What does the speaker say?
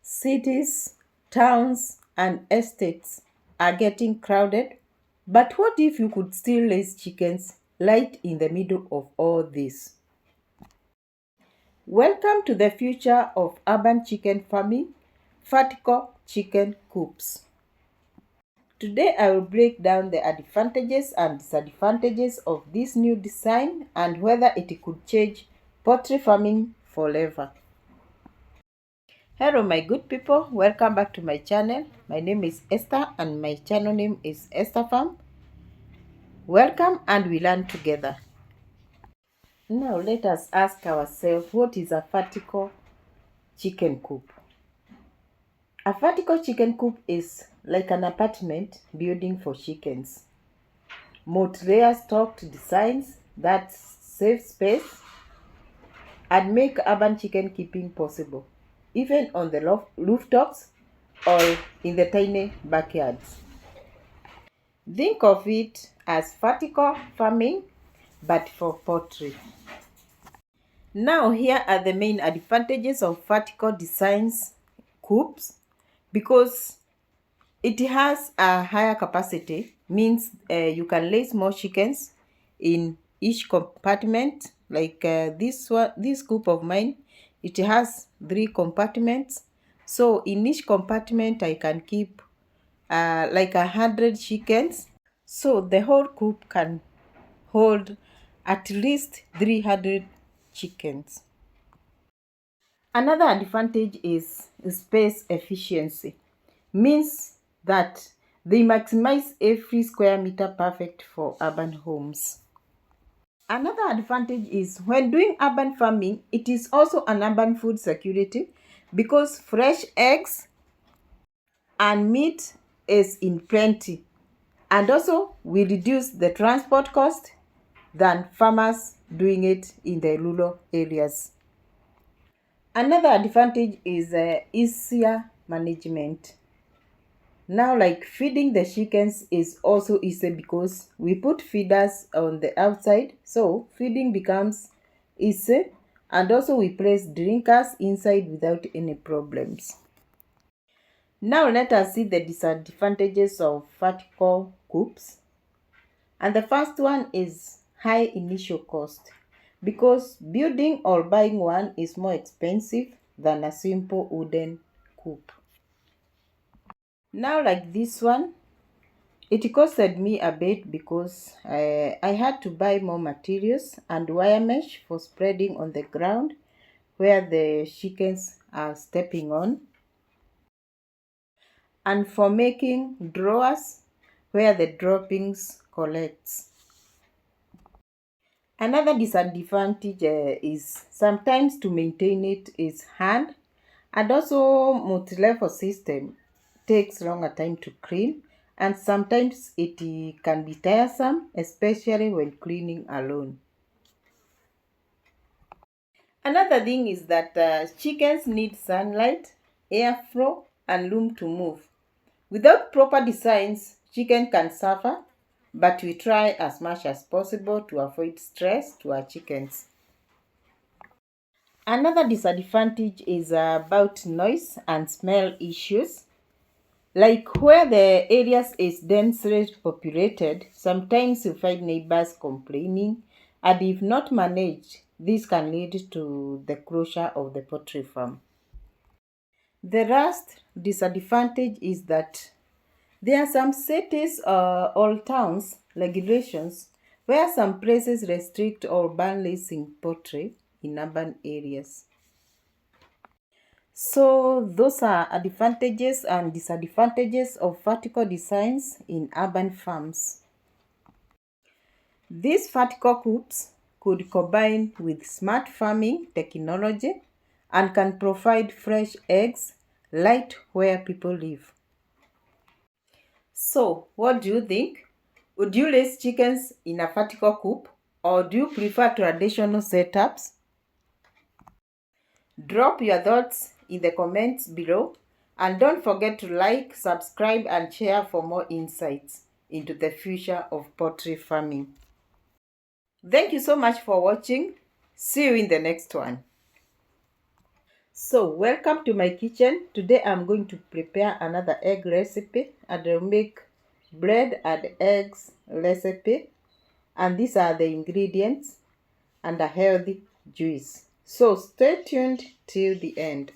Cities, towns, and estates are getting crowded, but what if you could still raise chickens right in the middle of all this? Welcome to the future of urban chicken farming, vertical chicken coops. Today I will break down the advantages and disadvantages of this new design and whether it could change poultry farming forever. Hello my good people, welcome back to my channel. My name is Esther and my channel name is Esther Farm. Welcome and we learn together. Now let us ask ourselves, what is a vertical chicken coop? A vertical chicken coop is like an apartment building for chickens. Motor stocked designs that save space and make urban chicken keeping possible, even on the rooftops or in the tiny backyards. Think of it as vertical farming, but for poultry. Now here are the main advantages of vertical designs coops, because it has a higher capacity, means you can raise more chickens in each compartment. Like this coop of mine, it has 3 compartments. So in each compartment I can keep like 100 chickens. So the whole coop can hold at least 300 chickens. Another advantage is space efficiency. Means that they maximize every square meter, perfect for urban homes. Another advantage is when doing urban farming, it is also an urban food security, because fresh eggs and meat is in plenty, and also we reduce the transport cost than farmers doing it in the rural areas. Another advantage is easier management. Now, like feeding the chickens is also easy because we put feeders on the outside, so feeding becomes easy, and also we place drinkers inside without any problems. Now let us see the disadvantages of vertical coops. And the first one is high initial cost, because building or buying one is more expensive than a simple wooden coop. Now like this one, it costed me a bit because I had to buy more materials and wire mesh for spreading on the ground where the chickens are stepping on, and for making drawers where the droppings collects. Another disadvantage is sometimes to maintain it is hard, and also multi-level system takes longer time to clean, and sometimes it can be tiresome, especially when cleaning alone. Another thing is that chickens need sunlight, airflow, and room to move. Without proper designs, chicken can suffer, but we try as much as possible to avoid stress to our chickens. Another disadvantage is about noise and smell issues. Like where the areas is densely populated, sometimes you find neighbors complaining, and if not managed, this can lead to the closure of the poultry farm. The last disadvantage is that there are some cities or towns regulations where some places restrict or ban raising poultry in urban areas. So those are advantages and disadvantages of vertical designs in urban farms. These vertical coops could combine with smart farming technology and can provide fresh eggs right where people live. So, what do you think? Would you raise chickens in a vertical coop, or do you prefer traditional setups? Drop your thoughts in the comments below, and don't forget to like, subscribe, and share for more insights into the future of poultry farming. Thank you so much for watching. See you in the next one. So, welcome to my kitchen. Today I'm going to prepare another egg recipe and I'll make bread and eggs recipe. And these are the ingredients and a healthy juice. So, stay tuned till the end.